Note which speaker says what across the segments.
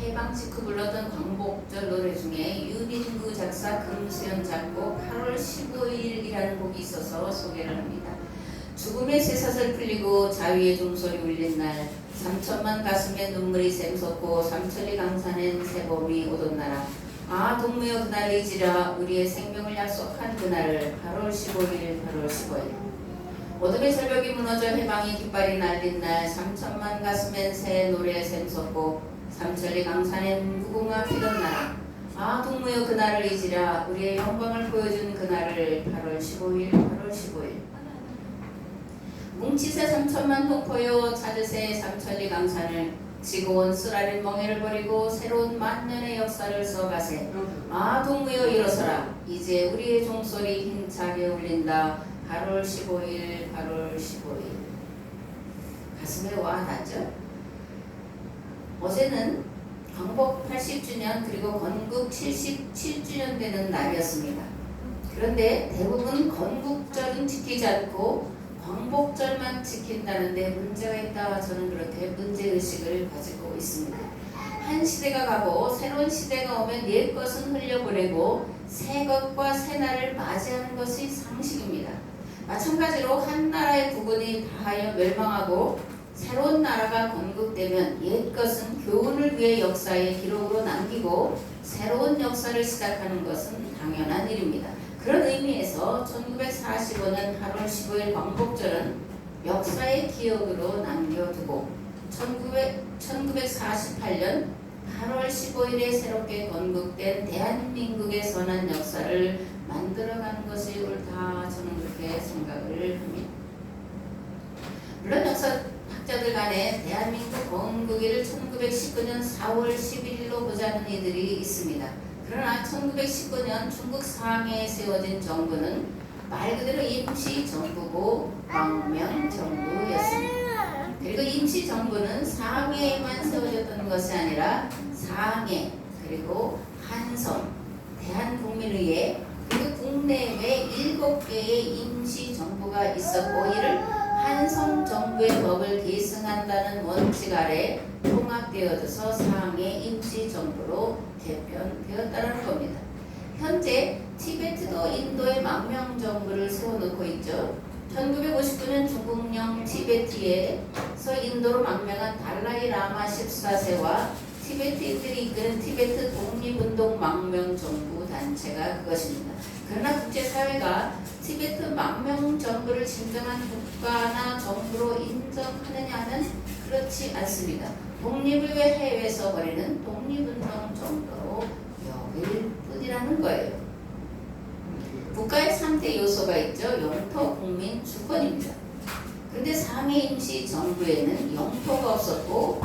Speaker 1: 해방 직후 불렀던 광복절 노래 중에 유민구 작사 금수연 작곡 8월 15일이라는 곡이 있어서 소개를 합니다. 죽음의 쇠사슬 풀리고 자위의 종소리 울린 날, 삼천만 가슴에 눈물이 샘솟고 삼천리 강산엔 새봄이 오던 나라. 아 동무여 그날이지라 우리의 생명을 약속한 그날을 8월 15일 8월 15일. 어둠의 새벽이 무너져 해방의 깃발이 날린 날, 삼천만 가슴엔 새 노래 샘솟고 삼천리 강산엔 무궁화 피던 나라. 아 동무여 그날을 잊으라 우리의 영광을 보여준 그날을 8월 15일 8월 15일. 뭉치세 삼천만 동포여 찾으세 삼천리 강산을, 지고온 쓰라린 멍해를 버리고 새로운 만년의 역사를 써가세. 아 동무여 일어서라 이제 우리의 종소리 힘차게 울린다. 8월 15일 8월 15일. 가슴에 와닿죠? 어제는 광복 80주년 그리고 건국 77주년 되는 날이었습니다. 그런데 대부분 건국절은 지키지 않고 광복절만 지킨다는데 문제가 있다. 저는 그렇게 문제의식을 가지고 있습니다. 한 시대가 가고 새로운 시대가 오면 옛 것은 흘려보내고 새 것과 새 날을 맞이하는 것이 상식입니다. 마찬가지로 한 나라의 국군이 다하여 멸망하고 새로운 나라가 건국되면 옛 것은 교훈을 위해 역사의 기록으로 남기고 새로운 역사를 시작하는 것은 당연한 일입니다. 그런 의미에서 1945년 8월 15일 광복절은 역사의 기억으로 남겨두고 1948년 8월 15일에 새롭게 건국된 대한민국의 선한 역사를 만들어가는 것이 옳다. 저는 그렇게 생각을 합니다. 물론 역사학자들 간에 대한민국 건국일을 1919년 4월 11일로 보자는 이들이 있습니다. 그러나 1919년 중국 상해에 세워진 정부는 말 그대로 임시정부고 망명정부였습니다. 그리고 임시정부는 상해에만 세워졌던 것이 아니라 상해 그리고 한성, 대한국민의회 그리고 국내외 7개의 임시정부가 있었고 이를 한성정부의 법을 계승한다는 원칙 아래 통합되어져서 상해 임시정부로 개편되었다는 겁니다. 현재 티베트도 인도의 망명정부를 세워놓고 있죠. 1959년 중국령 티베트에서 인도로 망명한 달라이 라마 14세와 티베트인들이 이끄는 티베트 독립운동 망명정부 단체가 그것입니다. 그러나 국제사회가 티베트 망명정부를 진정한 국가나 정부로 인정하느냐는 그렇지 않습니다. 독립을 위해 해외에서 벌이는 독립운동 정도로 여길 뿐이라는 거예요. 국가의 3대 요소가 있죠. 영토, 국민, 주권입니다. 그런데 상해 임시정부에는 영토가 없었고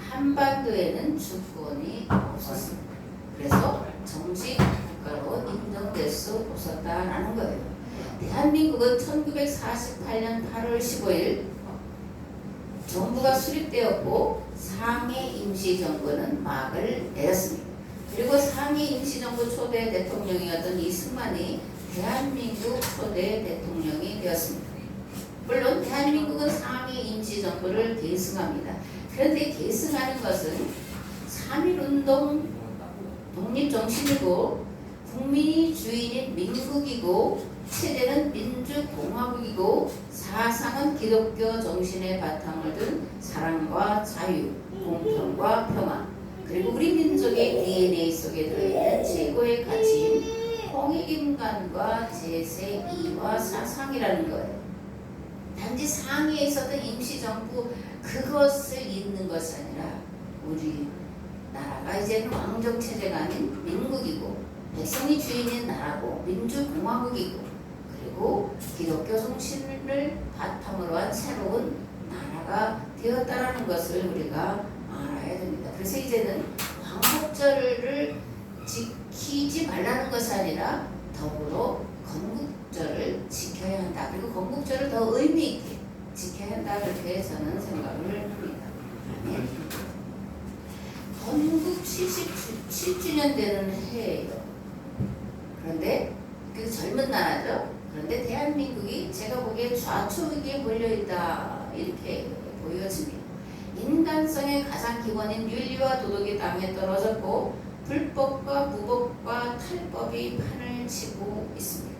Speaker 1: 한반도에는 주권이 없었습니다. 그래서 정식 국가로 인정될 수 없었다라는 거예요. 대한민국은 1948년 8월 15일 정부가 수립되었고 상해 임시정부는 막을 내렸습니다. 그리고 상해 임시정부 초대 대통령이었던 이승만이 대한민국 초대 대통령이 되었습니다. 물론 대한민국은 상해 임시정부를 계승합니다. 그런데 계승하는 것은 3.1운동 독립정신이고 국민이 주인인 민국이고 체제는 민주공화국이고 사상은 기독교 정신의 바탕을 둔 사랑과 자유, 공평과 평화 그리고 우리 민족의 DNA 속에 들어있는 최고의 가치인 홍익인간과 제세이와 사상이라는 거예요. 단지 상해에 있었던 임시정부 그것을 잇는 것이 아니라 우리 나라가 이제는 왕정체제가 아닌 민국이고 백성이 주인인 나라고 민주공화국이고 그리고 기독교 정신을 바탕으로 한 새로운 나라가 되었다는 것을 우리가 알아야 됩니다. 그래서 이제는 광복절을 지키지 말라는 것이 아니라 더불어 건국절을 지켜야 한다. 그리고 건국절을 더 의미 있게 지켜야 한다. 그렇게 저는 생각을 합니다. 네. 건국 77주년 되는 해예요. 그런데 그 젊은 나라죠. 그런데 대한민국이 제가 보기에 좌초기에 몰려있다 이렇게 보여집니다. 인간성의 가장 기본인 윤리와 도덕이 땅에 떨어졌고 불법과 무법과 탈법이 판을 치고 있습니다.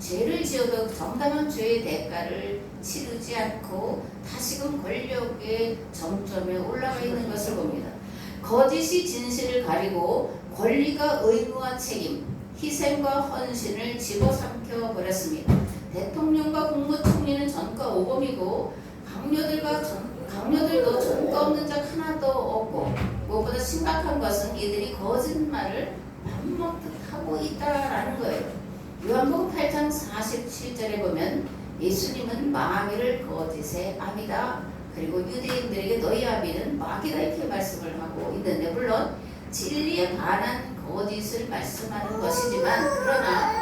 Speaker 1: 죄를 지어도 정당한 죄의 대가를 치르지 않고 다시금 권력의 정점에 올라가 있는 것을 봅니다. 거짓이 진실을 가리고 권리가 의무와 책임, 희생과 헌신을 집어삼켜 버렸습니다. 대통령과 국무총리는 전과 오범이고 강요들도 전과 없는 적 하나도 없고 무엇보다 심각한 것은 이들이 거짓말을 밥 먹듯 하고 있다라는 거예요. 요한복음 8장 47절에 보면 예수님은 마귀를 거짓의 아비다. 그리고 유대인들에게 너희 아비는 마귀다 이렇게 말씀을 하고 있는데 물론 진리에 반한 거짓을 말씀하는 것이지만 그러나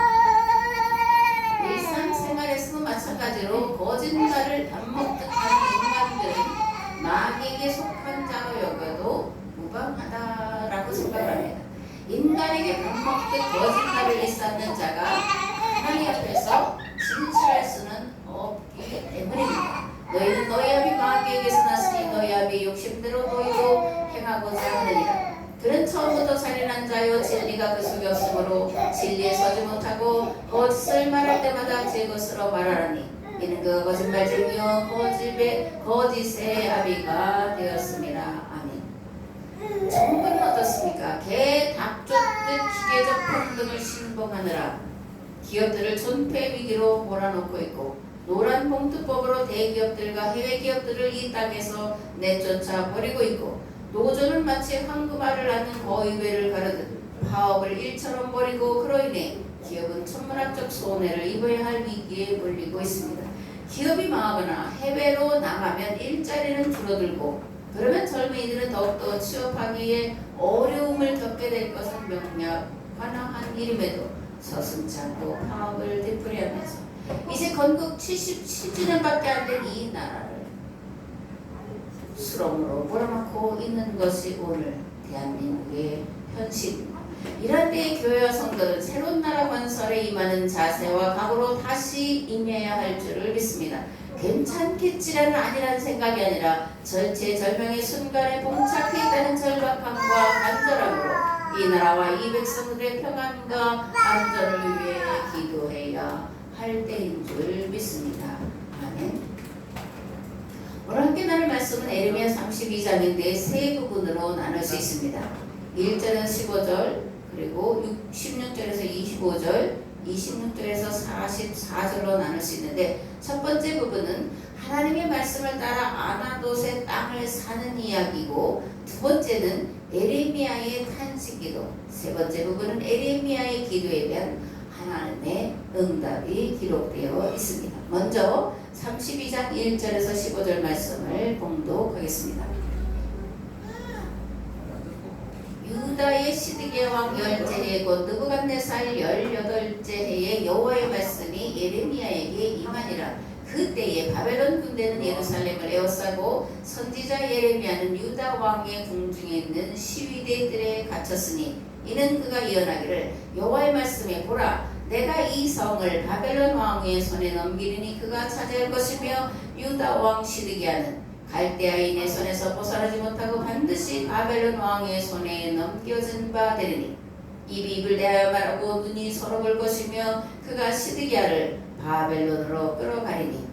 Speaker 1: 일상생활에서도 마찬가지로 거짓말을 밥 먹듯 하는 인간들은 마귀에게 속한 자로 여겨도 무방하다라고 생각을 합니다. 인간에게 밥 먹듯 거짓말을 일삼는 자가 하나님 앞에서 진실할 수는 없기 때문입니다. 너희는 너희 아비 마귀에게서 났으니 너희 아비 욕심대로 너희도 행하고자 하느니라. 그는 처음부터 살인한 자요 진리가 그 속에 없으므로 진리에 서지 못하고 거짓을 말할 때마다 제 것으로 말하라니 이는 그 거짓말 중이요 거짓의 아비가 되었습니다. 아멘. 정부는 어떻습니까? 개 닭 쫓듯 기계적 평등을 신봉하느라 기업들을 존폐 위기로 몰아넣고 있고 노란 봉투법으로 대기업들과 해외 기업들을 이 땅에서 내쫓아 버리고 있고 노조는 마치 황금알을 낳는 거위배를 가르듯 파업을 일처럼 벌이고 그로 인해 기업은 천문학적 손해를 입어야 할 위기에 몰리고 있습니다. 기업이 망하거나 해외로 나가면 일자리는 줄어들고 그러면 젊은이들은 더욱더 취업하기에 어려움을 겪게 될 것은 명확한 일임에도 서슴지 않고 파업을 되풀이하면서 이제 건국 77주년밖에 안 된 이 나라를 수렁으로 몰아넣고 있는 것이 오늘 대한민국의 현실입니다. 이런 때의 교회와 성도는 새로운 나라 건설에 임하는 자세와 각오로 다시 임해야 할 줄을 믿습니다. 괜찮겠지라는 아니라는 생각이 아니라 절체절명의 순간에 봉착해 있다는 절박함과 간절함으로 이 나라와 이 백성들의 평안과 안전을 위해 기도해야 할 때인 줄 믿습니다. 아멘. 오늘 함께 나눌 말씀은 에레미야 32장인데 세 부분으로 나눌 수 있습니다. 1절에서 15절, 그리고 16절에서 25절, 26절에서 44절로 나눌 수 있는데 첫 번째 부분은 하나님의 말씀을 따라 아나돗의 땅을 사는 이야기고 두 번째는 에레미야의 탄식기도, 세 번째 부분은 에레미야의 기도에 대한 하나님의 응답이 기록되어 있습니다. 먼저 32장 1절에서 15절 말씀을 봉독하겠습니다. 유다의 시드기야 왕 열째 해 곧 느부갓네살 18째 해에 여호와의 말씀이 예레미야에게 임하니라. 그때에 바벨론 군대는 예루살렘을 에워싸고 선지자 예레미야는 유다 왕의 궁중에 있는 시위대들에 갇혔으니 이는 그가 예언하기를 여호와의 말씀에 보라 내가 이 성을 바벨론 왕의 손에 넘기리니 그가 차지할 것이며 유다 왕 시드기야는 갈대아인의 손에서 벗어나지 못하고 반드시 바벨론 왕의 손에 넘겨진 바 되리니 입이 입을 대하여 말하고 눈이 서로 볼 것이며 그가 시드기야를 바벨론으로 끌어가리니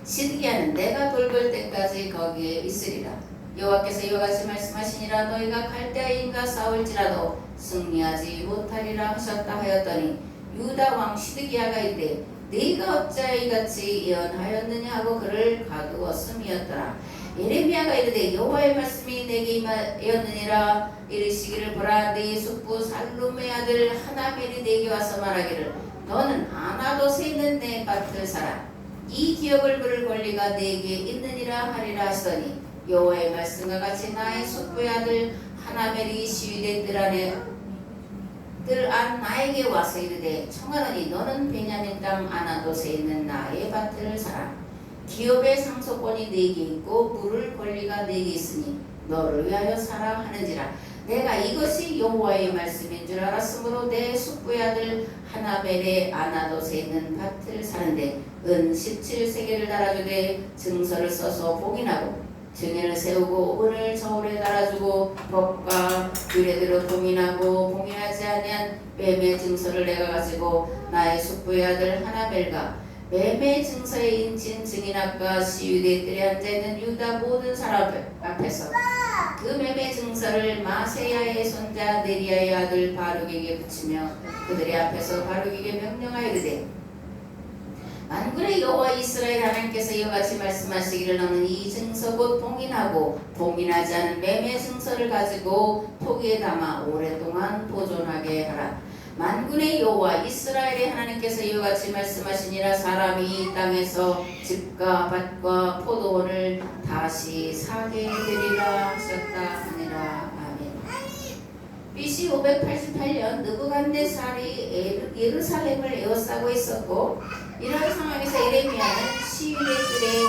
Speaker 1: 시드기야는 내가 돌볼 때까지 거기에 있으리라. 여호와께서 이와 같이 말씀하시니라. 너희가 갈대아인과 싸울지라도 승리하지 못하리라 하셨다 하였더니 유다 왕 시드기야가 이르되 네가 어찌하여 이같이 예언하였느냐 하고 그를 가두었음이었더라. 예레미야가 이르되 여호와의 말씀이 내게 임하였느니라. 이르시기를 보라 네 숙부 살룸의 아들 하나멜이 내게 와서 말하기를 너는 아나돗에 있는 내 밭을 사라. 이 기업을 물을 권리가 내게 있느니라 하리라 하시더니 여호와의 말씀과 같이 나의 숙부의 아들 하나멜이 시위대들 안 나에게 와서 이르되 청하노니 너는 베냐민 땅 아나돗에 있는 나의 밭을 사라. 기업의 상속권이 내게 있고 물을 권리가 내게 있으니 너를 위하여 사라 하는지라. 내가 이것이 여호와의 말씀인 줄 알았으므로 내 숙부의 아들 하나멜의 아나돗에 있는 밭을 사는데 은 17세겔을 달아주되 증서를 써서 봉인하고 증인을 세우고 오늘 저울에 달아주고 법과 규례대로 봉인하고 봉인하지 아니한 매매 증서를 내가 가지고 나의 숙부의 아들 하나멜과 매매 증서에 인친 증인 앞과 시위대 뜰에 앉아있는 유다 모든 사람 앞에서 그 매매 증서를 마세야의 손자 네리야의 아들 바룩에게 붙이며 그들의 앞에서 바룩에게 명령하이르되 만군의 여호와 이스라엘 하나님께서 이와 같이 말씀하시기를 너는 이 증서 곧 봉인하고 봉인하지 않은 매매 증서를 가지고 토기에 담아 오랫동안 보존하게 하라. 만군의 여호와 이스라엘의 하나님께서 이와 같이 말씀하시니라. 사람이 이 땅에서 집과 밭과 포도원을 다시 사게 되리라 하셨다 하니라. 아멘. BC 588년 느부갓네살이 예루살렘을 에워싸고 있었고 이러한 상황에서 예레미야는 시위대들에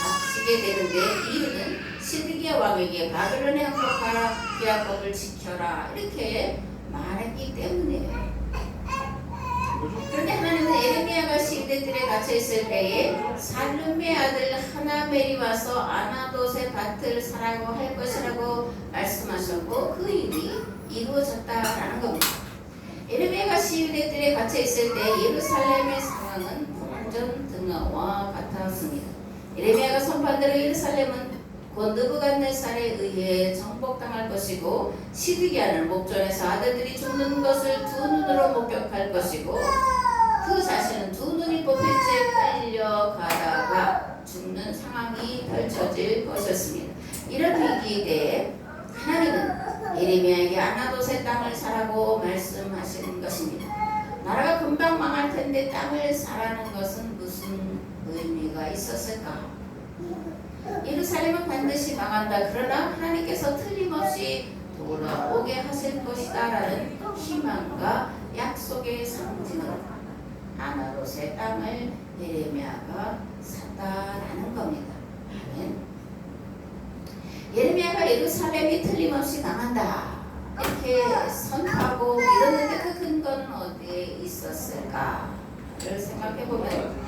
Speaker 1: 갇히게 되는데 이유는 시드기야 왕에게 바벨론에 항복하라 규약법을 지켜라 이렇게 말했기 때문이에요. 그런데 하나님은 예레미야가 시위대들에 갇혀있을 때에 살룸의 아들 하나멜이 와서 아나돗의 밭을 사라고 할 것이라고 말씀하셨고 그 일이 이루어졌다라는 겁니다. 예레미야가 시위대들에 갇혀있을 때 예루살렘의 상황은 풍전 등화와 같았습니다. 예레미야가 선포한 대로 예루살렘은 곧 느부갓네살에 의해 정복당할 것이고 시드기야는 목전에서 아들들이 죽는 것을 두 눈으로 목격할 것이고 그 자신은 두 눈이 뽑힌 채 끌려가다가 죽는 상황이 펼쳐질 것이었습니다. 이런 위기에 대해 하나님은 예레미야에게 아나돗의 땅을 사라고 말씀하신 것입니다. 나라가 금방 망할 텐데 땅을 사라는 것은 무슨 의미가 있었을까? 예루살렘은 반드시 망한다. 그러나 하나님께서 틀림없이 돌아오게 하실 것이다 라는 희망과 약속의 상징으로 아나돗의 땅을 예레미야가 샀다라는 겁니다. 아멘. 예레미야가 예루살렘이 틀림없이 망한다 이렇게 선포하고 믿었는데 그 근거는 어디에 있었을까를 생각해보면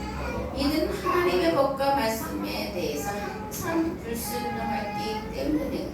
Speaker 1: 이는 하나님의 법과 말씀에 대해서 항상 불순종했기 때문에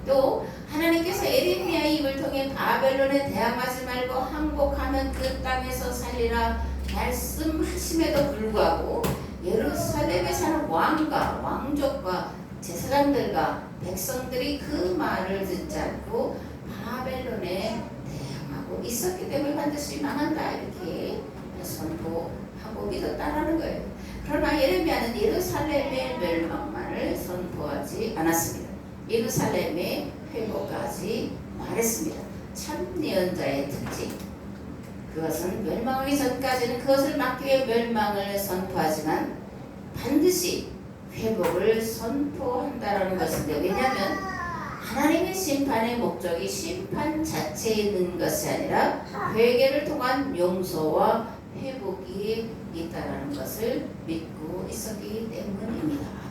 Speaker 1: 또 하나님께서 예레미야의 입을 통해 바벨론에 대항하지 말고 항복하면 그 땅에서 살리라 말씀하심에도 불구하고 예루살렘에 사는 왕과 왕족과 제사장들과 백성들이 그 말을 듣지 않고 바벨론에 대항하고 있었기 때문에 반드시 망한다 이렇게 선포하고 믿었다라는 거예요. 그러나 예레미야는 예루살렘의 멸망만을 선포하지 않았습니다. 예루살렘의 회복까지 말했습니다. 참 예언자의 특징 그것은 멸망하기 전까지는 그것을 막기 위해 멸망을 선포하지만 반드시 회복을 선포한다라는 것인데 왜냐하면 하나님의 심판의 목적이 심판 자체에 있는 것이 아니라 회개를 통한 용서와 회복이 있다라는 것을 믿고 있었기 때문입니다.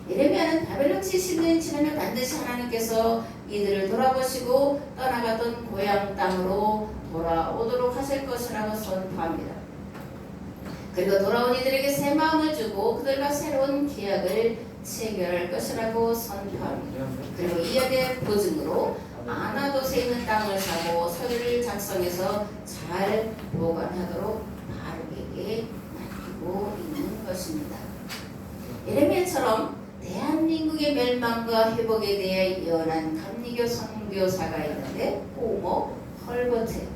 Speaker 1: 예레미야는 바벨론 70년 지나면 반드시 하나님께서 이들을 돌아보시고 떠나갔던 고향 땅으로 돌아오도록 하실 것이라고 선포합니다. 그리고 돌아온 이들에게 새 마음을 주고 그들과 새로운 계약을 체결할 것이라고 선포합니다. 그리고 이에 대한 보증으로 아나돗에 있는 땅을 사고 서류를 작성해서 잘 보관하도록 바룩에게 맡기고 있는 것입니다. 예레미야처럼 대한민국의 멸망과 회복에 대해 예언한 감리교 선교사가 있는데 호모 헐버트.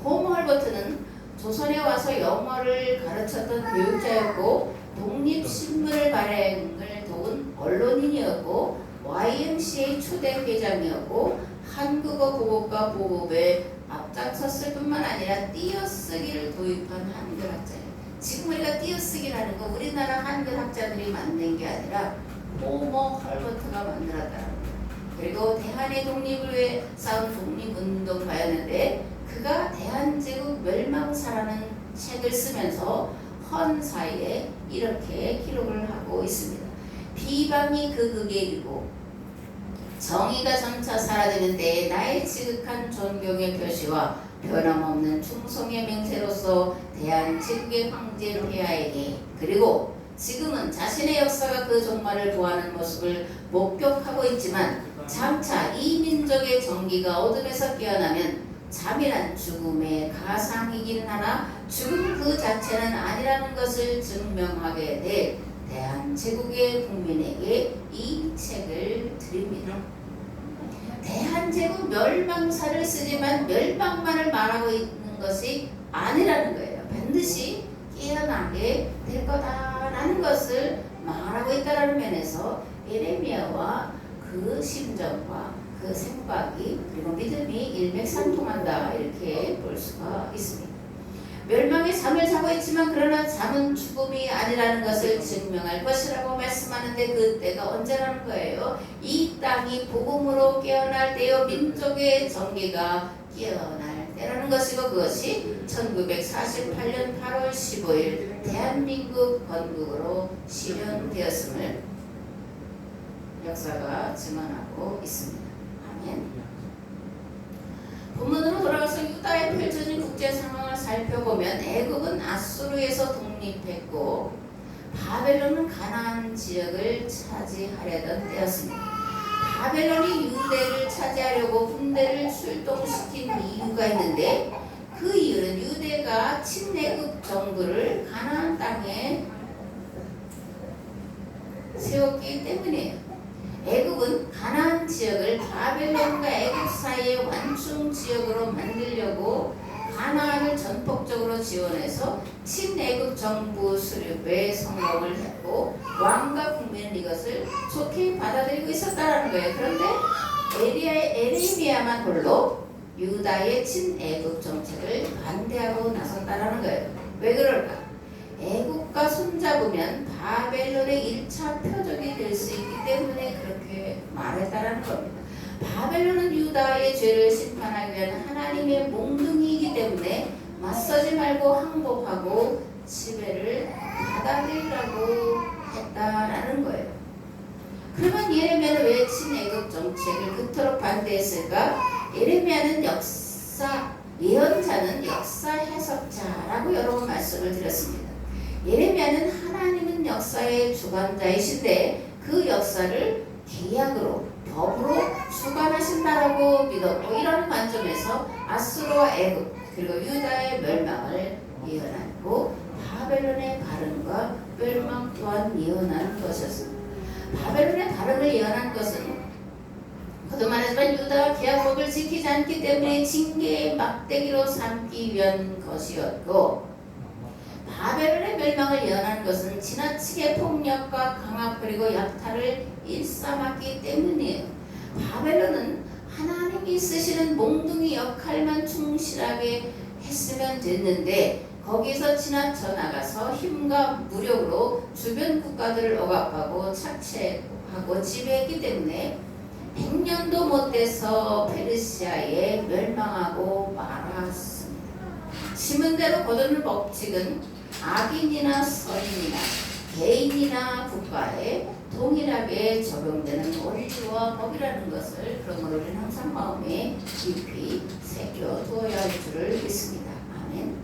Speaker 1: 호모 헐버트는 조선에 와서 영어를 가르쳤던 교육자였고 독립신문을 발행을 도운 언론인이었고 YMCA 초대 회장이었고 한국어 보급과 보급에 앞장섰을 뿐만 아니라 띄어쓰기를 도입한 한글학자예요. 지금 우리가 띄어쓰기라는 거 우리나라 한글학자들이 만든 게 아니라 호모 헐버트가 만들었다는 거예요. 그리고 대한의 독립을 위해 싸운 독립운동가였는데 그가 대한제국 멸망사라는 책을 쓰면서 헌사에 이렇게 기록을 하고 있습니다. 비방이 극극에 이르고 정의가 점차 사라지는 데에 나의 지극한 존경의 표시와 변함없는 충성의 맹세로서 대한제국의 황제 폐하에게 그리고 지금은 자신의 역사가 그 종말을 보하는 모습을 목격하고 있지만 장차 이 민족의 정기가 어둠에서 깨어나면 잠이란 죽음의 가상이긴 하나 죽음 그 자체는 아니라는 것을 증명하게 될 대한제국의 국민에게 이 책을 드립니다. 대한제국 멸망사를 쓰지만 멸망만을 말하고 있는 것이 아니라는 거예요. 반드시 깨어나게 될 거다라는 것을 말하고 있다는 면에서 예레미야와 그 심정과 그 생각이 그리고 믿음이 일맥상통한다 이렇게 볼 수가 있습니다. 멸망의 잠을 자고 있지만 그러나 잠은 죽음이 아니라는 것을 증명할 것이라고 말씀하는데 그 때가 언제라는 거예요? 이 땅이 복음으로 깨어날 때요 민족의 정기가 깨어날 때라는 것이고 그것이 1948년 8월 15일 대한민국 건국으로 실현되었음을 역사가 증언하고 있습니다. 아멘. 본문으로 돌아가서 유다에 펼쳐진 국제 상황을 살펴보면 애굽은 아수르에서 독립했고 바벨론은 가나안 지역을 차지하려던 때였습니다. 바벨론이 유대를 차지하려고 군대를 출동시킨 이유가 있는데 그 이유는 유대가 친애굽 정부를 가나안 땅에 세웠기 때문이에요. 애굽은 가나안 지역을 바벨론과 애굽 사이의 완충 지역으로 만들려고 가나안을 전폭적으로 지원해서 친애굽 정부 수립에 성공을 했고 왕과 국민은 이것을 좋게 받아들이고 있었다는 거예요. 그런데 에레미야만 홀로 유다의 친애굽 정책을 반대하고 나섰다는 거예요. 왜 그럴까? 애국과 손잡으면 바벨론의 1차 표적이 될 수 있기 때문에 그렇게 말했다라는 겁니다. 바벨론은 유다의 죄를 심판하기 위한 하나님의 몽둥이이기 때문에 맞서지 말고 항복하고 지배를 받아들이라고 했다라는 거예요. 그러면 예레미야는 왜 친애국 정책을 그토록 반대했을까? 예레미야는 예언자는 역사 해석자라고 여러 번 말씀을 드렸습니다. 예레미야는 하나님은 역사의 주관자이신데 그 역사를 계약으로 법으로 주관하신다라고 믿었고 이런 관점에서 아수르와 애굽 그리고 유다의 멸망을 예언하고 바벨론의 발흥과 멸망 또한 예언한 것이었습니다. 바벨론의 발흥을 예언한 것은 거듭 말하지만 유다가 계약법을 지키지 않기 때문에 징계의 막대기로 삼기 위한 것이었고 바벨론의 멸망을 예언한 것은 지나치게 폭력과 강압 그리고 약탈을 일삼았기 때문이에요. 바벨론은 하나님이 쓰시는 몽둥이 역할만 충실하게 했으면 됐는데 거기서 지나쳐 나가서 힘과 무력으로 주변 국가들을 억압하고 착취하고 지배했기 때문에 100년도 못 돼서 페르시아에 멸망하고 말았습니다. 지문대로 거두는 법칙은 악인이나 선인이나 개인이나 국가에 동일하게 적용되는 원리와 법이라는 것을 그러므로 우리는 항상 마음에 깊이 새겨두어야 할 줄을 믿습니다. 아멘.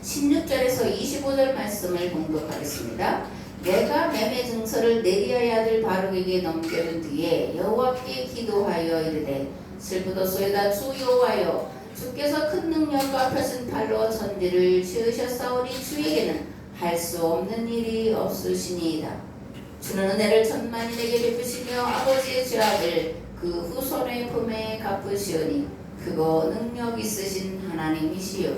Speaker 1: 16절에서 25절 말씀을 공독하겠습니다. 내가 매매 증서를 네리야의 아들 바룩에게 넘겨준 뒤에 여호와께 기도하여 이르되 슬프도소이다 주 여호와여 주께서 큰 능력과 펴신 팔로 천지를 지으셨사오니 주에게는 할 수 없는 일이 없으시니이다. 주는 은혜를 천만인에게 베푸시며 아버지의 죄악을 그 후손의 품에 갚으시오니 그거 능력 있으신 하나님이시요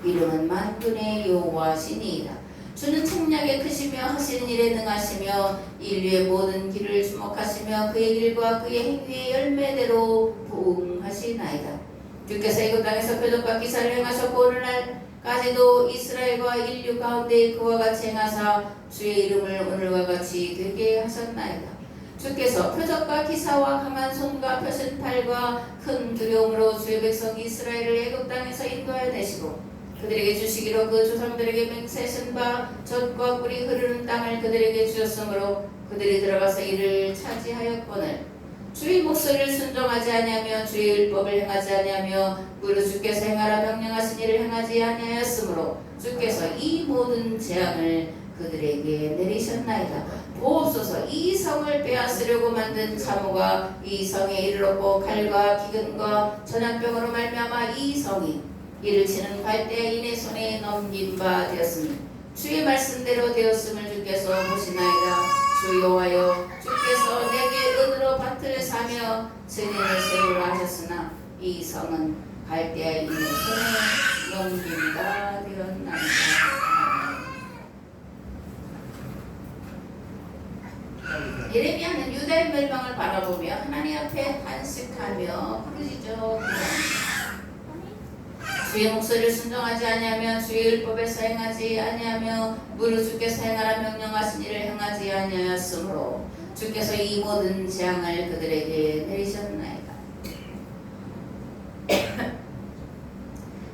Speaker 1: 이름은 만군의 여호와시니이다. 주는 책략에 크시며 하시는 일에 능하시며 인류의 모든 길을 주목하시며 그의 길과 그의 행위의 열매대로 부응하시나이다. 주께서 애굽 땅에서 표적과 기사를 행하셨고 오늘날까지도 이스라엘과 인류 가운데 그와 같이 행하사 주의 이름을 오늘과 같이 되게 하셨나이다. 주께서 표적과 기사와 강한 손과 펴신 팔과 큰 두려움으로 주의 백성 이스라엘을 애굽 땅에서 인도하여 내시고 그들에게 주시기로 그 조상들에게 맹세하신 바 젖과 꿀이 흐르는 땅을 그들에게 주셨으므로 그들이 들어가서 이를 차지하였거늘 주의 목소리를 순종하지 아니하며 주의 율법을 행하지 아니하며 무릇 주께서 행하라 명령하신 일을 행하지 아니하였으므로 주께서 이 모든 재앙을 그들에게 내리셨나이다. 보옵소서. 이 성을 빼앗으려고 만든 참호가 이 성에 이르렀고 칼과 기근과 전염병으로 말미암아 이 성이 이를 치는 갈대인의 손에 넘긴 바 되었으니 주의 말씀대로 되었음을 주께서 보시나이다. 주 여호와여, 주께서 내게 은으로 밭을 사며 증인을 세우라 하셨으나 이 성은 갈대인의 손에 넘긴 바 되었나이다. 예레미야는 유다의 멸망을 바라보며 하나님 앞에 탄식하며 부르짖어 주의 목소리를 순종하지 아니하며 주의 율법에 사행하지 아니하며 무릇 주께서 행하라 명령하신 일을 행하지 아니하였으므로 주께서 이 모든 재앙을 그들에게 내리셨나이다.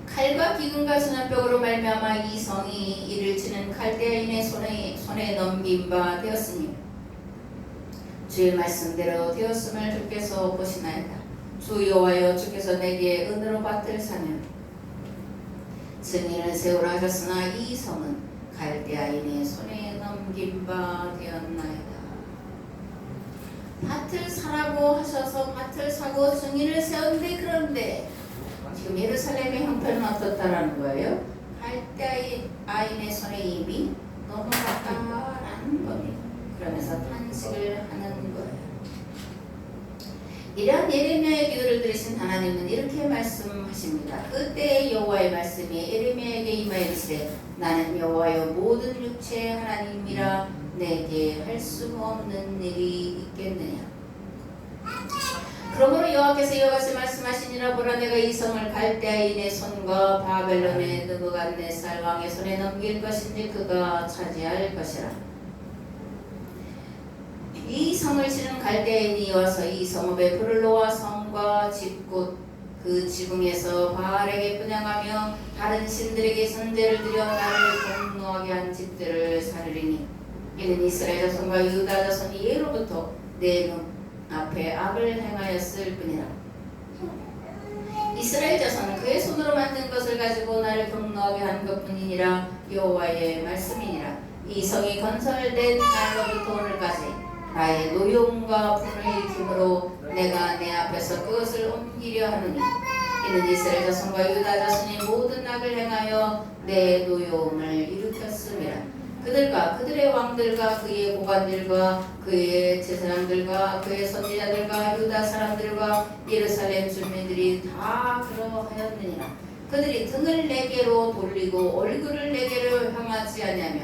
Speaker 1: 칼과 기근과 전염병으로 말미암아 이 성이 이를 치는 갈대인의 손에 넘긴 바 되었으니 주의 말씀대로 되었음을 주께서 보시나이다. 주 여호와여, 주께서 내게 은으로 밭을 사며 증인을 세우라 하셨으나 이 성은 갈대아인의 손에 넘긴 바 되었나이다. 밭을 사라고 하셔서 밭을 사고 증인을 세운데, 그런데 지금 예루살렘의 형편은 어떻다라는 거예요? 갈대아인의 손에 이미 넘어갔다라는 겁니다. 그러면서 탄식을 하는 거예요. 이러한 예레미야의 기도를 들으신 하나님은 이렇게 말씀하십니다. 그때 여호와의 말씀이 예레미야에게 임하여 이르시되 나는 여호와여 모든 육체의 하나님이라 내게 할 수 없는 일이 있겠느냐. 그러므로 여호와께서 이와 같이 말씀하시니라. 보라, 내가 이 성을 갈대아인의 손과 바벨론의 느부갓네살 왕의 손에 넘길 것인지 그가 차지할 것이라. 이 성을 치는 갈대인이 와서 이 성읍에 불을 놓아 성과 집곧 그 지붕에서 바알에게 분향하며 다른 신들에게 선제를 드려 나를 공노하게 한 집들을 사르리니 이는 이스라엘 자손과 유다 자손이 예로부터 내 눈 앞에 악을 행하였을 뿐이라. 이스라엘 자손은 그의 손으로 만든 것을 가지고 나를 경노하게 한 것뿐이니라. 여호와의 말씀이니라. 이 성이 건설된 날로부터 오늘까지 나의 노용과 분을 일으킴으로 내가 내 앞에서 그것을 옮기려 하느니 이는 이스라엘 자손과 유다 자손이 모든 악을 행하여 내 노용을 일으켰음이라. 그들과 그들의 왕들과 그의 고관들과 그의 제사장들과 그의 선지자들과 유다 사람들과 예루살렘 주민들이 다 그러하였느니라. 그들이 등을 내게로 돌리고 얼굴을 내게로 향하지 아니하며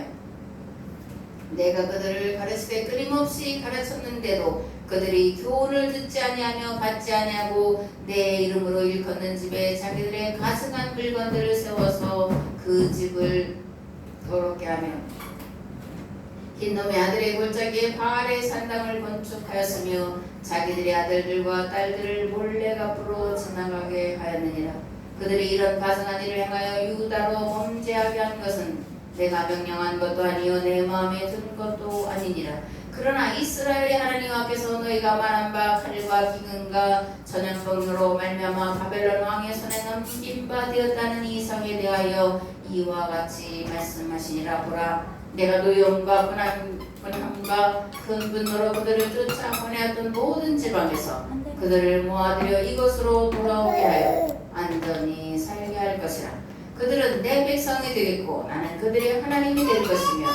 Speaker 1: 내가 그들을 가르치되 끊임없이 가르쳤는데도 그들이 교훈을 듣지 아니하며 받지 아니하고 내 이름으로 일컫는 집에 자기들의 가증한 물건들을 세워서 그 집을 더럽게 하며 흰놈의 아들의 골짜기에 바알의 산당을 건축하였으며 자기들의 아들들과 딸들을 몰래 앞으로 지나가게 하였느니라. 그들이 이런 가증한 일을 행하여 유다로 범죄하게 한 것은 내가 명령한 것도 아니요 내 마음에 든 것도 아니니라. 그러나 이스라엘의 하나님 앞에서 너희가 말한 바 칼과 기근과 전염병으로 말미암아 바벨론 왕의 손에 넘긴 바 되었다는 이 성에 대하여 이와 같이 말씀하시니라. 보라, 내가 노용과 분함과 큰 분노로 그들을 쫓아 보내었던 모든 지방에서 그들을 모아들여 이곳으로 돌아오게 하여 안전히 살게 할 것이라. 그들은 내 백성이 되겠고 나는 그들의 하나님이 될 것이며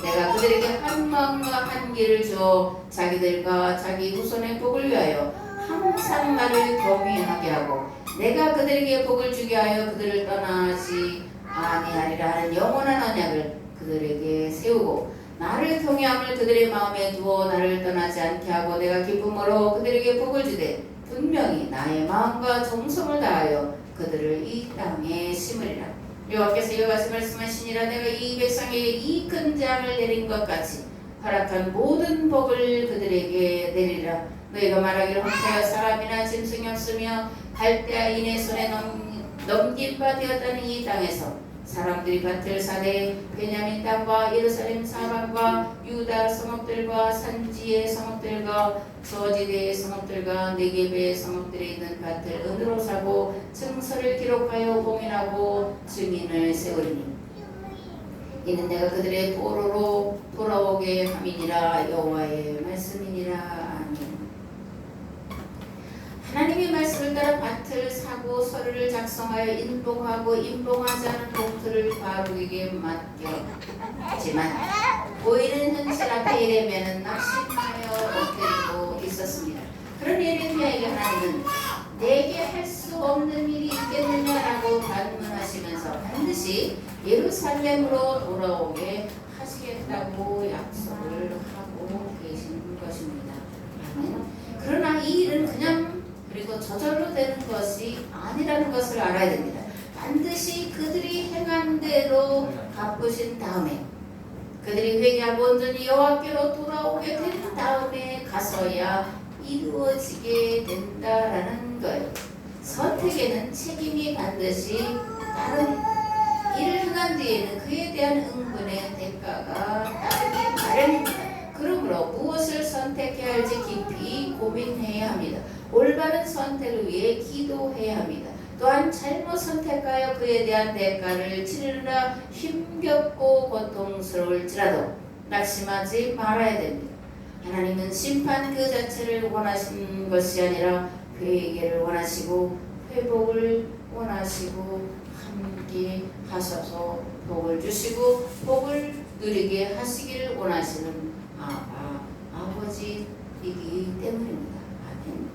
Speaker 1: 내가 그들에게 한 마음과 한 길을 주어 자기들과 자기 후손의 복을 위하여 항상 나를 경외하게 하고 내가 그들에게 복을 주게 하여 그들을 떠나지 아니하리라 하는 영원한 언약을 그들에게 세우고 나를 경외함을 그들의 마음에 두어 나를 떠나지 않게 하고 내가 기쁨으로 그들에게 복을 주되 분명히 나의 마음과 정성을 다하여 그들을 이 땅에 심으리라. 여호와께서 이와 같이 말씀하시니라. 내가 이 백성에게 이 큰 재앙을 내린 것 같이 허락한 모든 복을 그들에게 내리라. 너희가 말하기를 황폐하여 사람이나 짐승이 없으며 갈대아인의 손에 넘긴 바 되었다는 이 땅에서 사람들이 밭을 사되 베냐민 땅과 예루살렘 사방과 유다 성읍들과 산지의 성읍들과 저지대의 성읍들과 네게베의 성읍들에 있는 밭을 은으로 사고 증서를 기록하여 봉인하고 증인을 세우리니 이는 내가 그들의 보로로 돌아오게 함이니라. 여호와의 말씀이니라. 아멘. 하나님의 말씀을 따라 밭을 사고 서류를 작성하여 인봉하고 인봉하지 않은 봉투를 바룩에게 맡겼지만 보이는 현실 앞에 이르면은 낙심하여 엎드리고 있었습니다. 그런 예레미야에게 하나님은 내게 할 수 없는 일이 있겠느냐라고 반문하시면서 반드시 예루살렘으로 돌아오게 하시겠다고 약속을 하고 계신 것입니다. 그러나 이 일은 그냥 그리고 저절로 되는 것이 아니라는 것을 알아야 됩니다. 반드시 그들이 행한 대로 갚으신 다음에 그들이 회개하고 온전히 여호와께로 돌아오게 된 다음에 가서야 이루어지게 된다라는 거예요. 선택에는 책임이 반드시 따른 일을 행한 뒤에는 그에 대한 응분의 대가가 따르기 마련입니다. 그러므로 무엇을 선택해야 할지 깊이 고민해야 합니다. 올바른 선택을 위해 기도해야 합니다. 또한 잘못 선택하여 그에 대한 대가를 치르느라 힘겹고 고통스러울지라도 낙심하지 말아야 됩니다. 하나님은 심판 그 자체를 원하시는 것이 아니라 회개를 원하시고 회복을 원하시고 함께 하셔서 복을 주시고 복을 누리게 하시기를 원하시는 아버지이기 때문입니다. 아멘.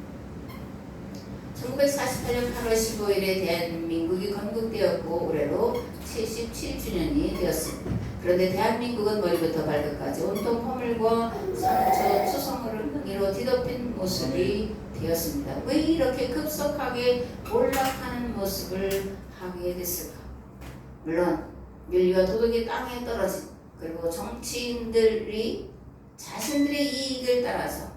Speaker 1: 1948년 8월 15일에 대한민국이 건국되었고 올해로 77주년이 되었습니다. 그런데 대한민국은 머리부터 발끝까지 온통 허물과 상처, 투성으로 뒤덮인 모습이 되었습니다. 왜 이렇게 급속하게 몰락하는 모습을 하게 됐을까? 물론 윤리와 도덕이 땅에 떨어진 그리고 정치인들이 자신들의 이익을 따라서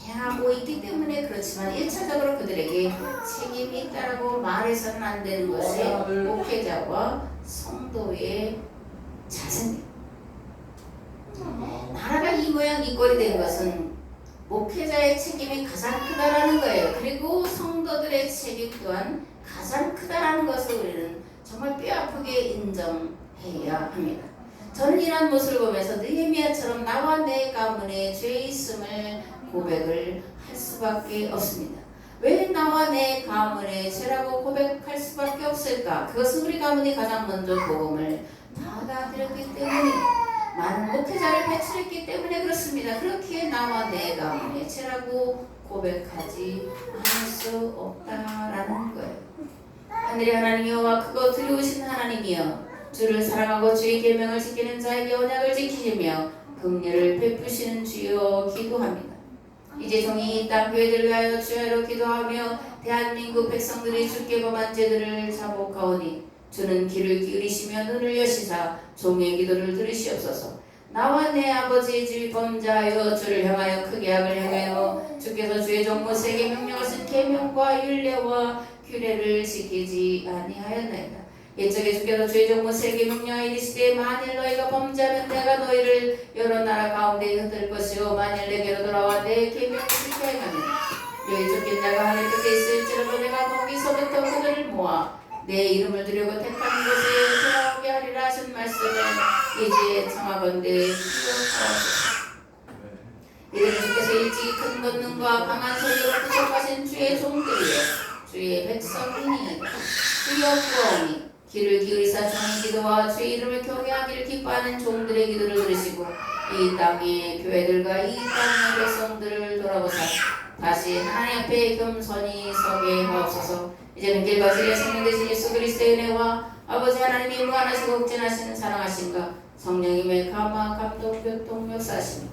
Speaker 1: 행하고 있기 때문에 그렇지만 1차적으로 그들에게 책임이 있다고 말해서는 안 되는 것이 목회자와 성도의 자세입니다. 나라가 이 모양 이 꼴이 된 것은 목회자의 책임이 가장 크다라는 거예요. 그리고 성도들의 책임 또한 가장 크다라는 것을 우리는 정말 뼈아프게 인정해야 합니다. 저는 이러한 모습을 보면서 느헤미야처럼 나와 내 가문에 죄 있음을 고백을 할 수밖에 없습니다. 왜 나와 내 가문에 죄라고 고백할 수밖에 없을까? 그것은 우리 가문이 가장 먼저 복음을 받아들였기 때문입니다. 많은 목회자를 배출했기 때문에 그렇습니다. 그렇기에 나와 내 가문에 죄라고 고백하지 않을 수 없다라는 거예요. 하늘의 하나님 여호와 크고 두려우신 하나님이여, 주를 사랑하고 주의 계명을 지키는 자에게 언약을 지키시며 긍휼을 베푸시는 주여 기도합니다. 이제 종이 이 땅 교회들을 위하여 주야로 기도하며 대한민국 백성들이 주께 범한 죄들을 자복하오니 주는 귀를 기울이시며 눈을 여시사 종의 기도를 들으시옵소서. 나와 내 아버지의 집 범죄하여 주를 향하여 크게 악을 행하여 주께서 주의 종 모세에게 명령하신 계명과 율례와 규례를 지키지 아니하였나이다. 옛적에 주께서 주의 종 모세에게 명령하여 이르시되 만일 너희가 범죄하면 내가 너희를 여러 나라 가운데 흩을 것이요 만일 내게로 돌아와 내 계명을 지켜 행하면 너희 쫓긴 자가 하늘 끝에 있을지라도 내가 거기서부터 그들을 모아 내 이름을 두려고 택한 곳에 돌아오게 하리라 하신 말씀을 이제 청하건대 기억하옵소서. 이는 주께서 일찍이 큰 권능과 강한 소리로 구속하신 주의 종들이여 주의 백성이니 주여 구하오니 귀를 기울이사 종의 기도와 주의 이름을 경외하기를 기뻐하는 종들의 기도를 들으시고 이 땅의 교회들과 이 땅의 백성들을 돌아보사 다시 하나님 앞에 겸손히 서게 하옵소서. 이제는 길과 진리의 생명 되신 예수 그리스도의 은혜와 아버지 하나님이 무한하시고 극진하시는 사랑하심과 성령님의 감화 감동 교통 역사하시며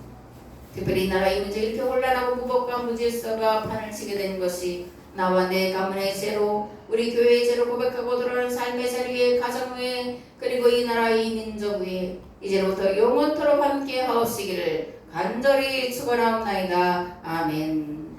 Speaker 1: 특별히 이 나라 이 문제 이렇게 혼란하고 무법과 무질서가 판을 치게 된 것이 나와 내 가문의 죄로 우리 교회의 죄로 고백하고 돌아오는 삶의 자리에 가정 위에 그리고 이 나라 이 민족 위에 이제로부터 영원토록 함께 하옵시기를 간절히 축원하옵나이다. 아멘.